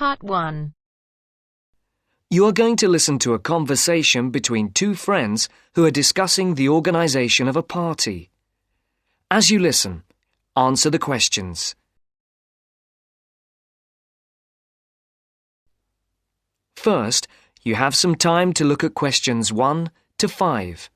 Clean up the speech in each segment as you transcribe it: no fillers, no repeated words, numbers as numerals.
Part 1. You are going to listen to a conversation between two friends who are discussing the organisation of a party. As you listen, answer the questions. First, you have some time to look at questions 1 to 5.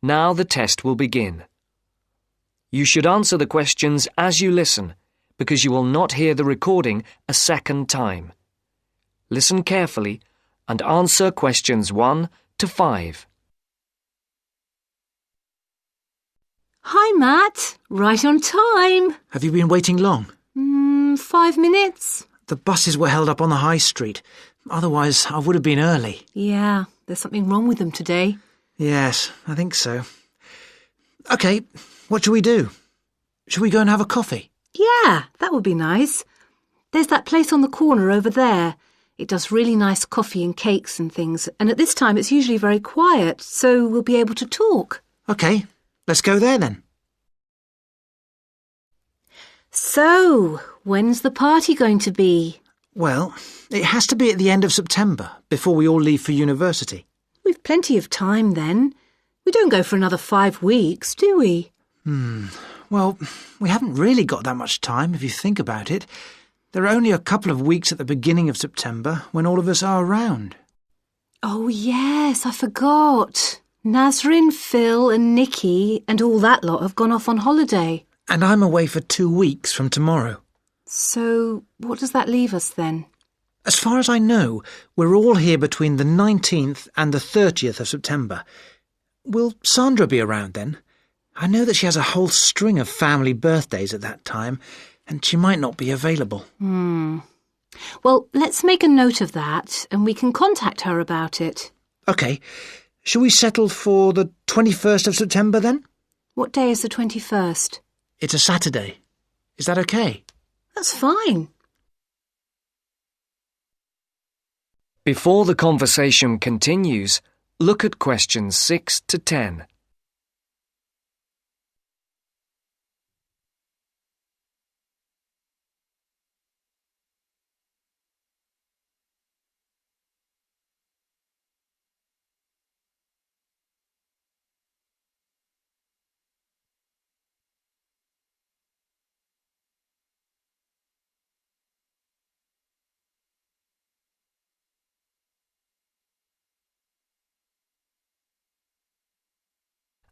Now the test will begin. You should answer the questions as you listen, because you will not hear the recording a second time. Listen carefully and answer questions 1 to 5. Hi, Matt. Right on time. Have you been waiting long? 5 minutes. The buses were held up on the high street. Otherwise, I would have been early. Yeah, there's something wrong with them today. Yes, I think so. OK, what shall we do? Shall we go and have a coffee? Yeah, that would be nice. There's that place on the corner over there. It does really nice coffee and cakes and things, and at this time it's usually very quiet, so we'll be able to talk. OK, let's go there then. So, when's the party going to be? Well, it has to be at the end of September, before we all leave for university. We've plenty of time then. We don't go for another 5 weeks, do we? Well, we haven't really got that much time, if you think about it. There are only a couple of weeks at the beginning of September when all of us are around. Oh, yes, I forgot. Nazrin, Phil and Nikki and all that lot have gone off on holiday. And I'm away for 2 weeks from tomorrow. So, what does that leave us then? As far as I know, we're all here between the 19th and the 30th of September. Will Sandra be around then? I know that she has a whole string of family birthdays at that time, and she might not be available. Well, let's make a note of that, and we can contact her about it. OK. Shall we settle for the 21st of September then? What day is the 21st? It's a Saturday. Is that OK? That's fine. Before the conversation continues, look at questions 6 to 10.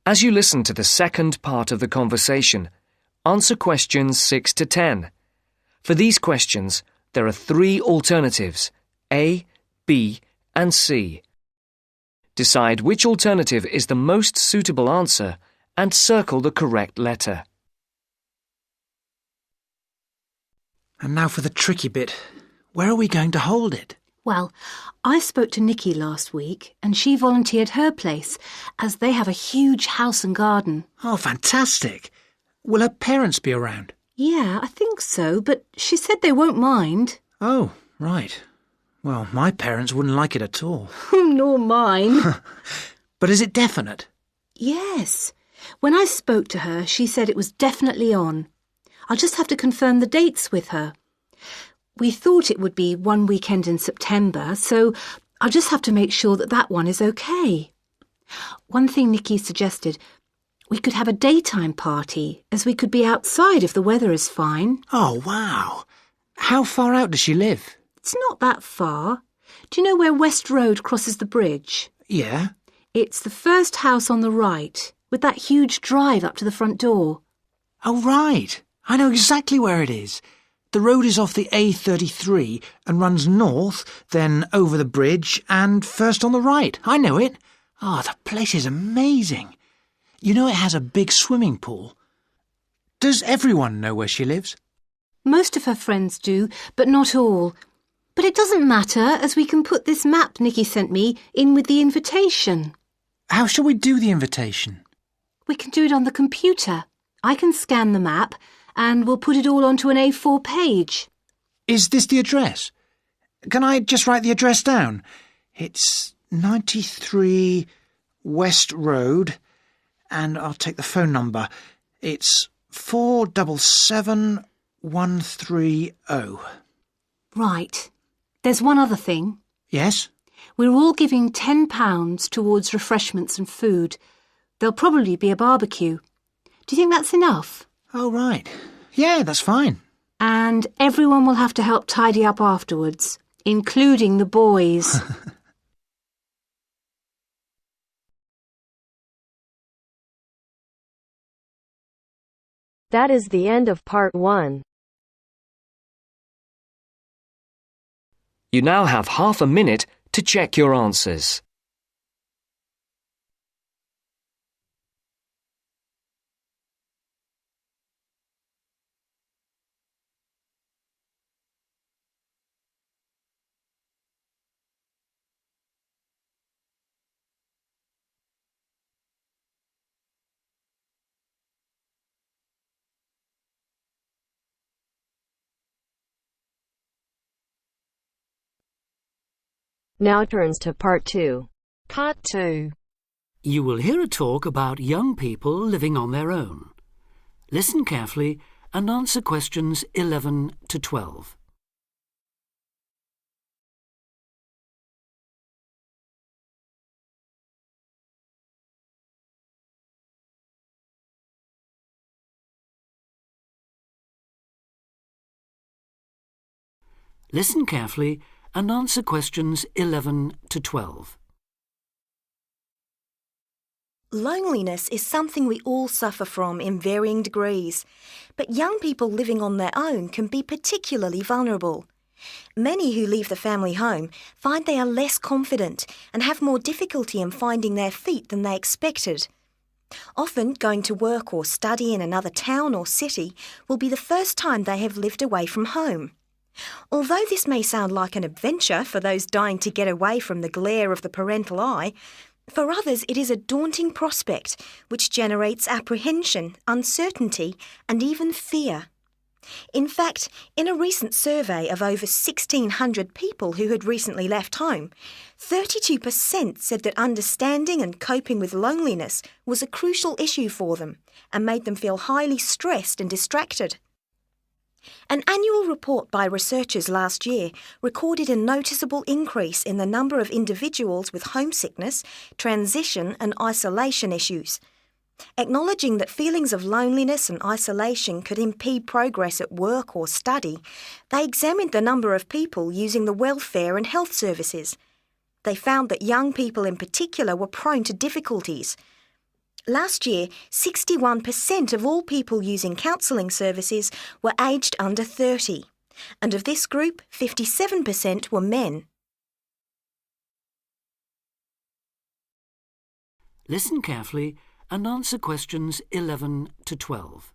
As you listen to the second part of the conversation, answer questions 6 to 10. For these questions, there are 3 alternatives, A, B, and C. Decide which alternative is the most suitable answer and circle the correct letter. And now for the tricky bit. Where are we going to hold it? Well, I spoke to Nikki last week and she volunteered her place as they have a huge house and garden. Oh, fantastic. Will her parents be around? Yeah, I think so, but she said they won't mind. Oh, right. Well, my parents wouldn't like it at all. Nor mine. But is it definite? Yes. When I spoke to her, she said it was definitely on. I'll just have to confirm the dates with her. We thought it would be one weekend in September, so I'll just have to make sure that that one is okay. One thing Nikki suggested, we could have a daytime party, as we could be outside if the weather is fine. Oh, wow. How far out does she live? It's not that far. Do you know where West Road crosses the bridge? Yeah. It's the first house on the right, with that huge drive up to the front door. Oh, right. I know exactly where it is. The road is off the A33 and runs north, then over the bridge and first on the right. I know it. Oh, the place is amazing. You know it has a big swimming pool. Does everyone know where she lives? Most of her friends do, but not all. But it doesn't matter, as we can put this map Nikki sent me in with the invitation. How shall we do the invitation? We can do it on the computer. I can scan the map and we'll put it all onto an A4 page. Is this the address? Can I just write the address down? It's 93 West Road, and I'll take the phone number. It's 477130. Right. There's one other thing. Yes? We're all giving £10 towards refreshments and food. There'll probably be a barbecue. Do you think that's enough? Oh, right. Yeah, that's fine. And everyone will have to help tidy up afterwards, including the boys. That is the end of part 1. You now have half a minute to check your answers. Now turns to part 2. Part 2. You will hear a talk about young people living on their own. Listen carefully and answer questions 11 to 12. Listen carefully and answer questions 11 to 12. Loneliness is something we all suffer from in varying degrees, but young people living on their own can be particularly vulnerable. Many who leave the family home find they are less confident and have more difficulty in finding their feet than they expected. Often, going to work or study in another town or city will be the first time they have lived away from home. Although this may sound like an adventure for those dying to get away from the glare of the parental eye, for others it is a daunting prospect which generates apprehension, uncertainty and even fear. In fact, in a recent survey of over 1,600 people who had recently left home, 32% said that understanding and coping with loneliness was a crucial issue for them and made them feel highly stressed and distracted. An annual report by researchers last year recorded a noticeable increase in the number of individuals with homesickness, transition and isolation issues. Acknowledging that feelings of loneliness and isolation could impede progress at work or study, they examined the number of people using the welfare and health services. They found that young people in particular were prone to difficulties. Last year, 61% of all people using counselling services were aged under 30, and of this group, 57% were men. Listen carefully and answer questions 11 to 12.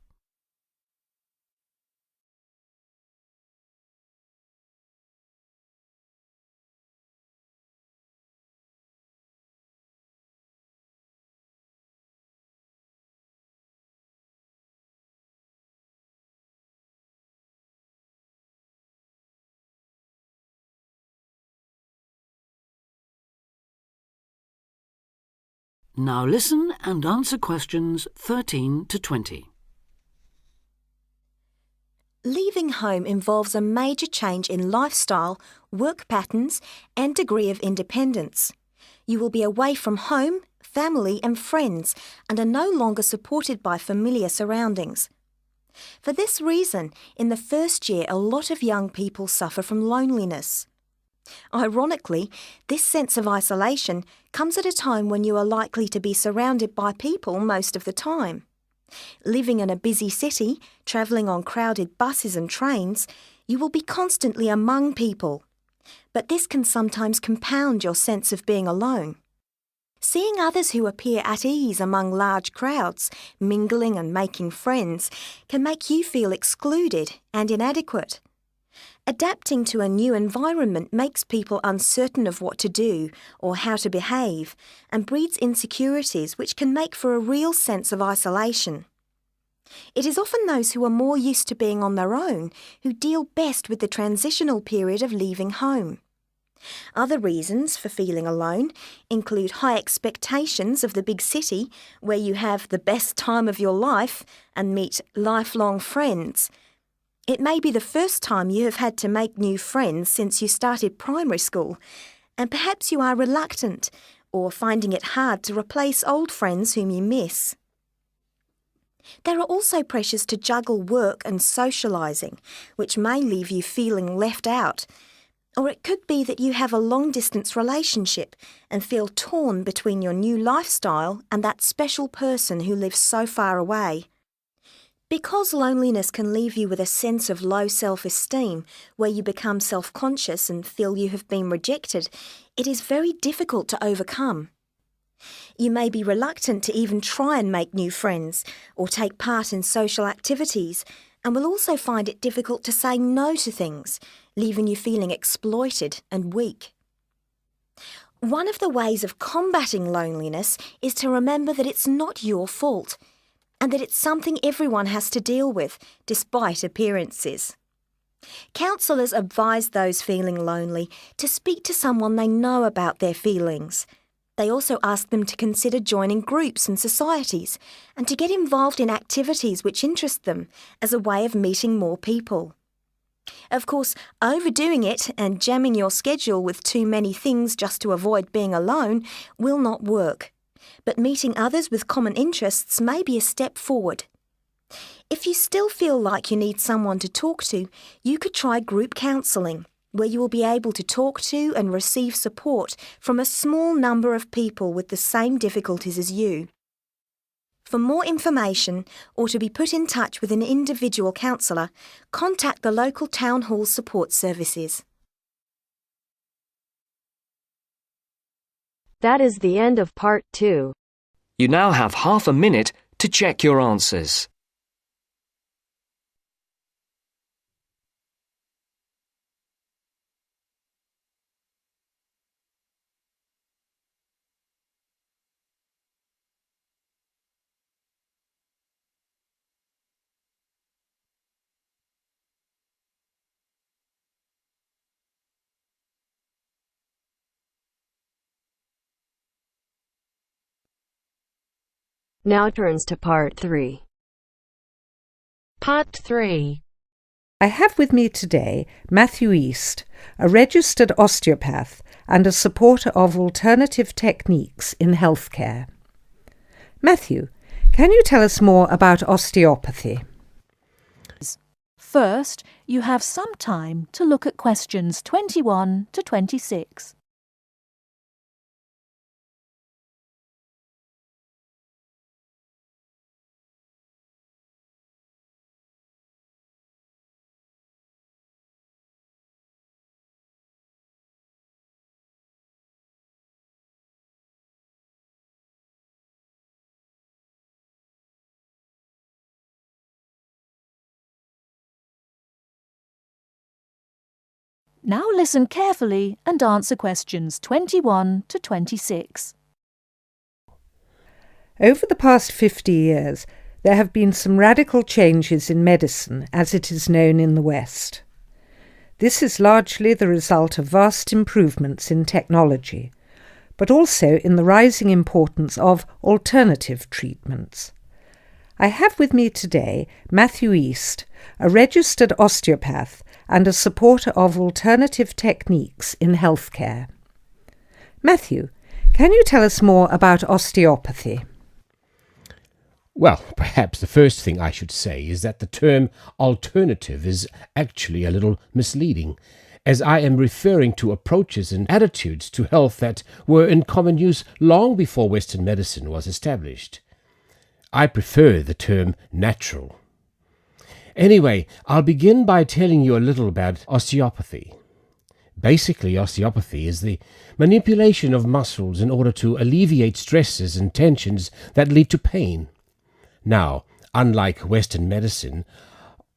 Now listen and answer questions 13 to 20. Leaving home involves a major change in lifestyle, work patterns and degree of independence. You will be away from home, family and friends and are no longer supported by familiar surroundings. For this reason, in the first year, a lot of young people suffer from loneliness. Ironically, this sense of isolation comes at a time when you are likely to be surrounded by people most of the time. Living in a busy city, travelling on crowded buses and trains, you will be constantly among people. But this can sometimes compound your sense of being alone. Seeing others who appear at ease among large crowds, mingling and making friends, can make you feel excluded and inadequate. Adapting to a new environment makes people uncertain of what to do or how to behave and breeds insecurities which can make for a real sense of isolation. It is often those who are more used to being on their own who deal best with the transitional period of leaving home. Other reasons for feeling alone include high expectations of the big city, where you have the best time of your life and meet lifelong friends. It may be the first time you have had to make new friends since you started primary school, and perhaps you are reluctant or finding it hard to replace old friends whom you miss. There are also pressures to juggle work and socialising, which may leave you feeling left out. Or it could be that you have a long-distance relationship and feel torn between your new lifestyle and that special person who lives so far away. Because loneliness can leave you with a sense of low self-esteem, where you become self-conscious and feel you have been rejected, it is very difficult to overcome. You may be reluctant to even try and make new friends or take part in social activities, and will also find it difficult to say no to things, leaving you feeling exploited and weak. One of the ways of combating loneliness is to remember that it's not your fault, and that it's something everyone has to deal with, despite appearances. Counsellors advise those feeling lonely to speak to someone they know about their feelings. They also ask them to consider joining groups and societies and to get involved in activities which interest them as a way of meeting more people. Of course, overdoing it and jamming your schedule with too many things just to avoid being alone will not work, but meeting others with common interests may be a step forward. If you still feel like you need someone to talk to, you could try group counselling, where you will be able to talk to and receive support from a small number of people with the same difficulties as you. For more information or to be put in touch with an individual counsellor, contact the local town hall support services. That is the end of part 2. You now have half a minute to check your answers. Now turns to part 3. Part 3. I have with me today Matthew East, a registered osteopath and a supporter of alternative techniques in healthcare. Matthew, can you tell us more about osteopathy? First, you have some time to look at questions 21 to 26. Now listen carefully and answer questions 21 to 26. Over the past 50 years, there have been some radical changes in medicine as it is known in the West. This is largely the result of vast improvements in technology, but also in the rising importance of alternative treatments. I have with me today Matthew East, a registered osteopath and a supporter of alternative techniques in healthcare. Matthew, can you tell us more about osteopathy? Well, perhaps the first thing I should say is that the term alternative is actually a little misleading, as I am referring to approaches and attitudes to health that were in common use long before Western medicine was established. I prefer the term natural. Anyway, I'll begin by telling you a little about osteopathy. Basically, osteopathy is the manipulation of muscles in order to alleviate stresses and tensions that lead to pain. Now, unlike Western medicine,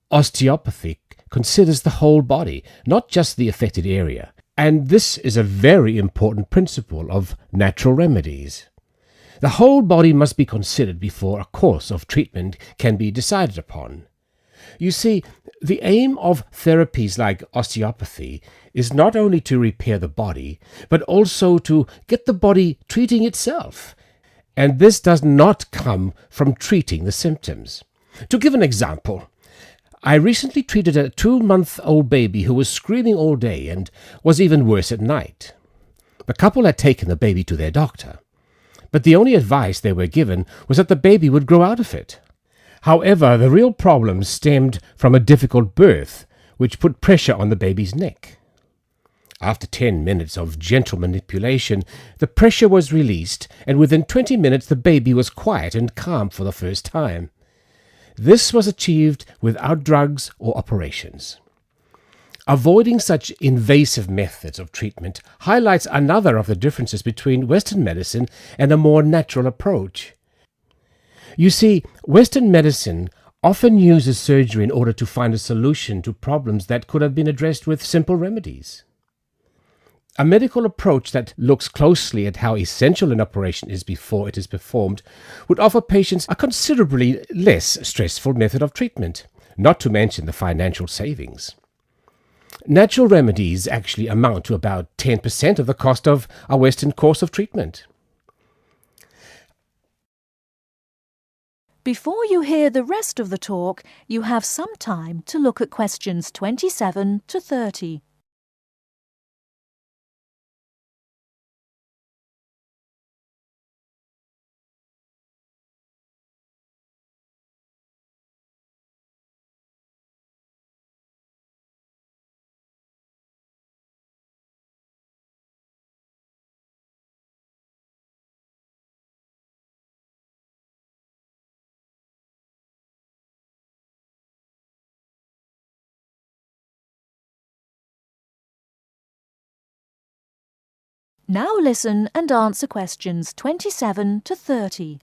osteopathy considers the whole body, not just the affected area. And this is a very important principle of natural remedies. The whole body must be considered before a course of treatment can be decided upon. You see, the aim of therapies like osteopathy is not only to repair the body, but also to get the body treating itself. And this does not come from treating the symptoms. To give an example, I recently treated a 2-month-old baby who was screaming all day and was even worse at night. The couple had taken the baby to their doctor, but the only advice they were given was that the baby would grow out of it. However, the real problem stemmed from a difficult birth, which put pressure on the baby's neck. After 10 minutes of gentle manipulation, the pressure was released, and within 20 minutes the baby was quiet and calm for the first time. This was achieved without drugs or operations. Avoiding such invasive methods of treatment highlights another of the differences between Western medicine and a more natural approach. You see, Western medicine often uses surgery in order to find a solution to problems that could have been addressed with simple remedies. A medical approach that looks closely at how essential an operation is before it is performed would offer patients a considerably less stressful method of treatment, not to mention the financial savings. Natural remedies actually amount to about 10% of the cost of a Western course of treatment. Before you hear the rest of the talk, you have some time to look at questions 27 to 30. Now listen and answer questions 27 to 30.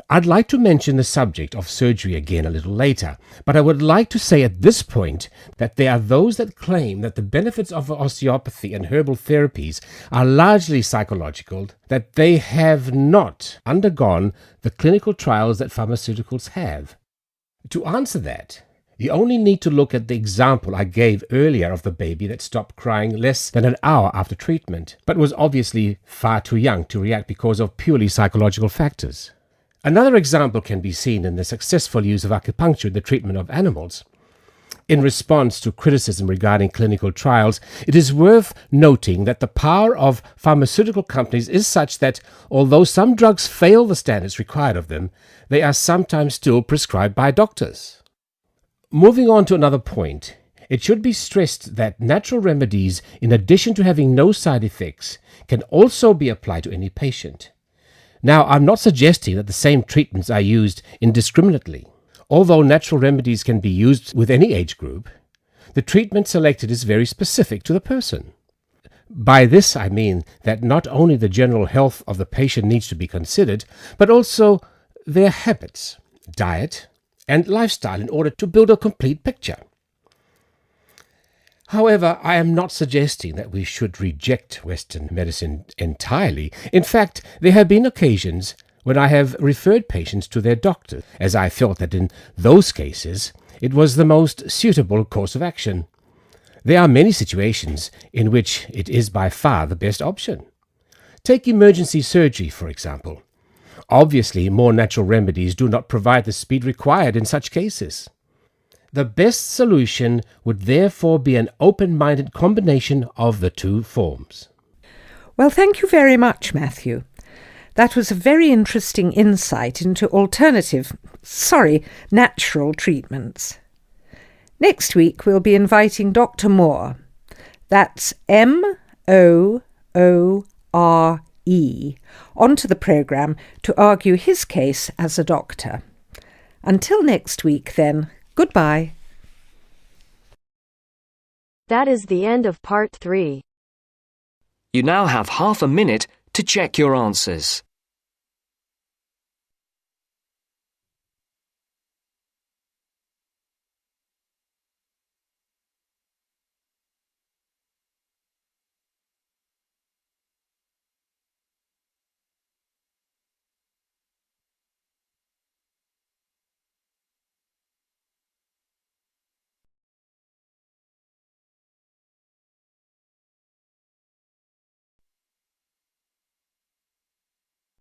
I'd like to mention the subject of surgery again a little later, but I would like to say at this point that there are those that claim that the benefits of osteopathy and herbal therapies are largely psychological, that they have not undergone the clinical trials that pharmaceuticals have. To answer that, you only need to look at the example I gave earlier of the baby that stopped crying less than an hour after treatment, but was obviously far too young to react because of purely psychological factors. Another example can be seen in the successful use of acupuncture in the treatment of animals. In response to criticism regarding clinical trials, it is worth noting that the power of pharmaceutical companies is such that, although some drugs fail the standards required of them, they are sometimes still prescribed by doctors. Moving on to another point, it should be stressed that natural remedies, in addition to having no side effects, can also be applied to any patient. Now, I'm not suggesting that the same treatments are used indiscriminately. Although natural remedies can be used with any age group, the treatment selected is very specific to the person. By this I mean that not only the general health of the patient needs to be considered, but also their habits, diet, and lifestyle in order to build a complete picture. However, I am not suggesting that we should reject Western medicine entirely. In fact, there have been occasions when I have referred patients to their doctor, as I felt that in those cases it was the most suitable course of action. There are many situations in which it is by far the best option. Take emergency surgery, for example. Obviously, more natural remedies do not provide the speed required in such cases. The best solution would therefore be an open-minded combination of the two forms. Well, thank you very much, Matthew. That was a very interesting insight into natural treatments. Next week, we'll be inviting Dr. Moore. That's Moore. Onto the programme to argue his case as a doctor. Until next week, then, goodbye. That is the end of part 3. You now have half a minute to check your answers.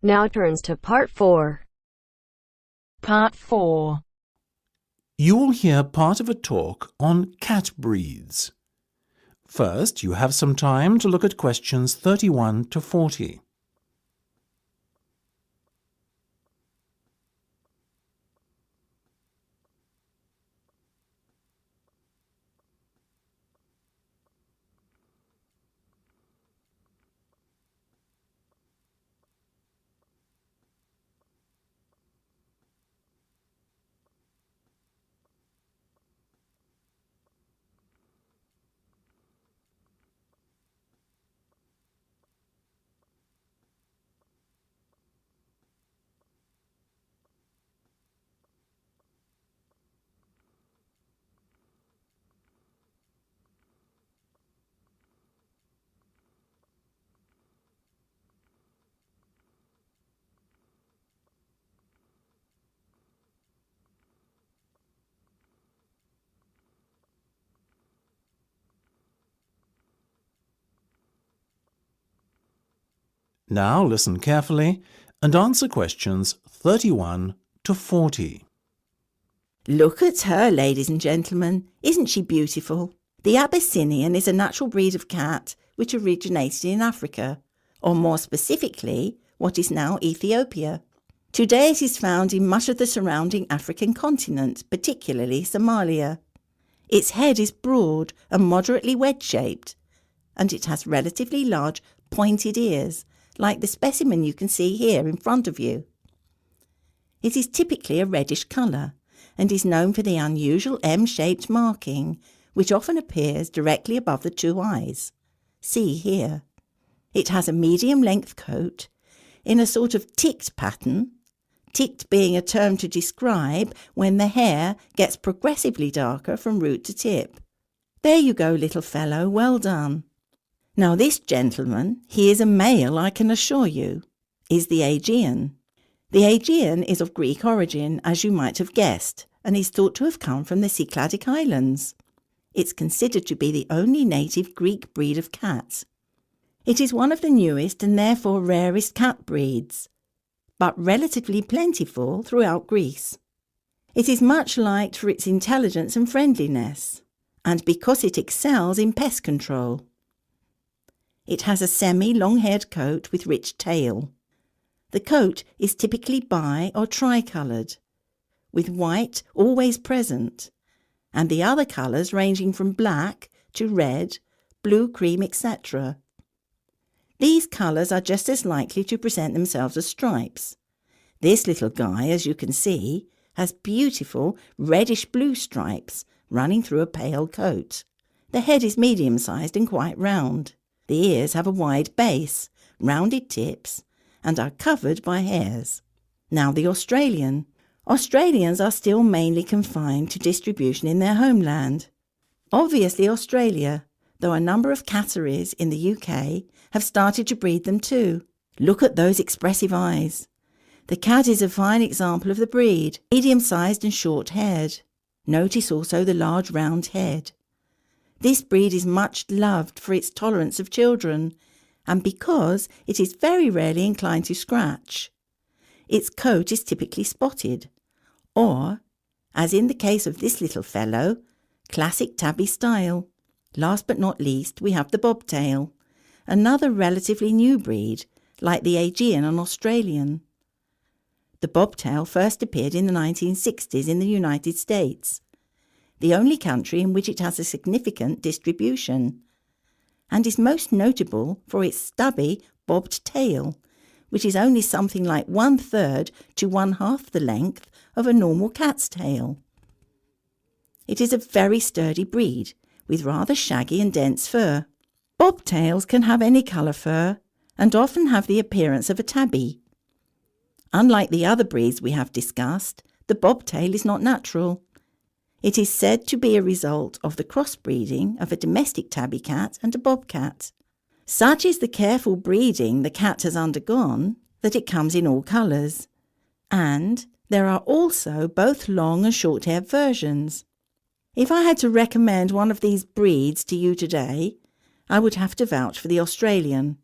Now turns to Part 4. Part 4. You will hear part of a talk on cat breeds. First, you have some time to look at questions 31 to 40. Now listen carefully and answer questions 31 to 40. Look at her, ladies and gentlemen. Isn't she beautiful? The Abyssinian is a natural breed of cat which originated in Africa, or more specifically, what is now Ethiopia. Today it is found in much of the surrounding African continent, particularly Somalia. Its head is broad and moderately wedge-shaped, and it has relatively large pointed ears, like the specimen you can see here in front of you. It is typically a reddish colour and is known for the unusual M-shaped marking, which often appears directly above the two eyes. See here. It has a medium-length coat in a sort of ticked pattern, ticked being a term to describe when the hair gets progressively darker from root to tip. There you go, little fellow, well done. Now this gentleman, he is a male, I can assure you, is the Aegean. The Aegean is of Greek origin, as you might have guessed, and is thought to have come from the Cycladic Islands. It's considered to be the only native Greek breed of cat. It is one of the newest and therefore rarest cat breeds, but relatively plentiful throughout Greece. It is much liked for its intelligence and friendliness, and because it excels in pest control. It has a semi-long-haired coat with rich tail. The coat is typically bi- or tri-coloured, with white always present, and the other colours ranging from black to red, blue, cream, etc. These colours are just as likely to present themselves as stripes. This little guy, as you can see, has beautiful reddish-blue stripes running through a pale coat. The head is medium-sized and quite round. The ears have a wide base, rounded tips, and are covered by hairs. Now the Australian. Australians are still mainly confined to distribution in their homeland. Obviously Australia, though a number of catteries in the UK have started to breed them too. Look at those expressive eyes. The cat is a fine example of the breed, medium-sized and short-haired. Notice also the large round head. This breed is much loved for its tolerance of children, and because it is very rarely inclined to scratch. Its coat is typically spotted, or, as in the case of this little fellow, classic tabby style. Last but not least, we have the bobtail, another relatively new breed, like the Aegean and Australian. The bobtail first appeared in the 1960s in the United States, the only country in which it has a significant distribution, and is most notable for its stubby, bobbed tail, which is only something like 1/3 to 1/2 the length of a normal cat's tail. It is a very sturdy breed, with rather shaggy and dense fur. Bobtails can have any colour fur, and often have the appearance of a tabby. Unlike the other breeds we have discussed, the bobtail is not natural. It is said to be a result of the crossbreeding of a domestic tabby cat and a bobcat. Such is the careful breeding the cat has undergone that it comes in all colours, and there are also both long and short-haired versions. If I had to recommend one of these breeds to you today, I would have to vouch for the Australian.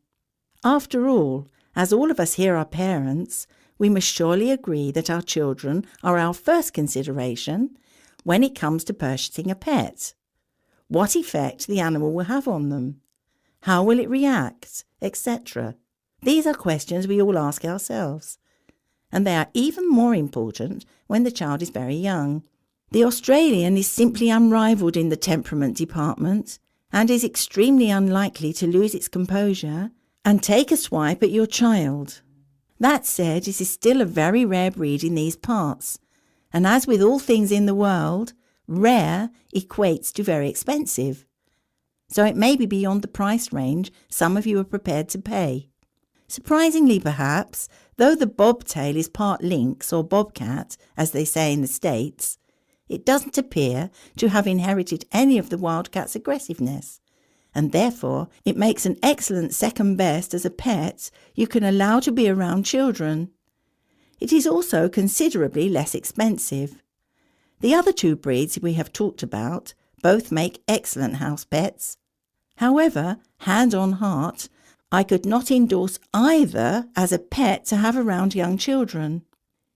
After all, As all of us here are parents, we must surely agree that our children are our first consideration when it comes to purchasing a pet. What effect the animal will have on them, how will it react, etc. These are questions we all ask ourselves, and they are even more important when the child is very young. The Australian is simply unrivalled in the temperament department and is extremely unlikely to lose its composure and take a swipe at your child. That said, it is still a very rare breed in these parts, and as with all things in the world, rare equates to very expensive. So it may be beyond the price range some of you are prepared to pay. Surprisingly perhaps, though the bobtail is part lynx or bobcat, as they say in the States, it doesn't appear to have inherited any of the wildcat's aggressiveness, and therefore it makes an excellent second best as a pet you can allow to be around children. It is also considerably less expensive. The other two breeds we have talked about both make excellent house pets. However, hand on heart, I could not endorse either as a pet to have around young children.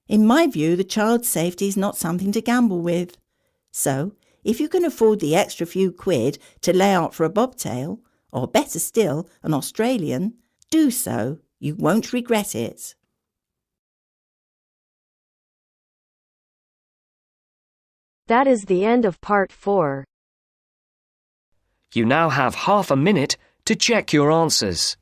In my view, the child's safety is not something to gamble with. So, if you can afford the extra few quid to lay out for a bobtail, or better still, an Australian, do so. You won't regret it. That is the end of part 4. You now have half a minute to check your answers.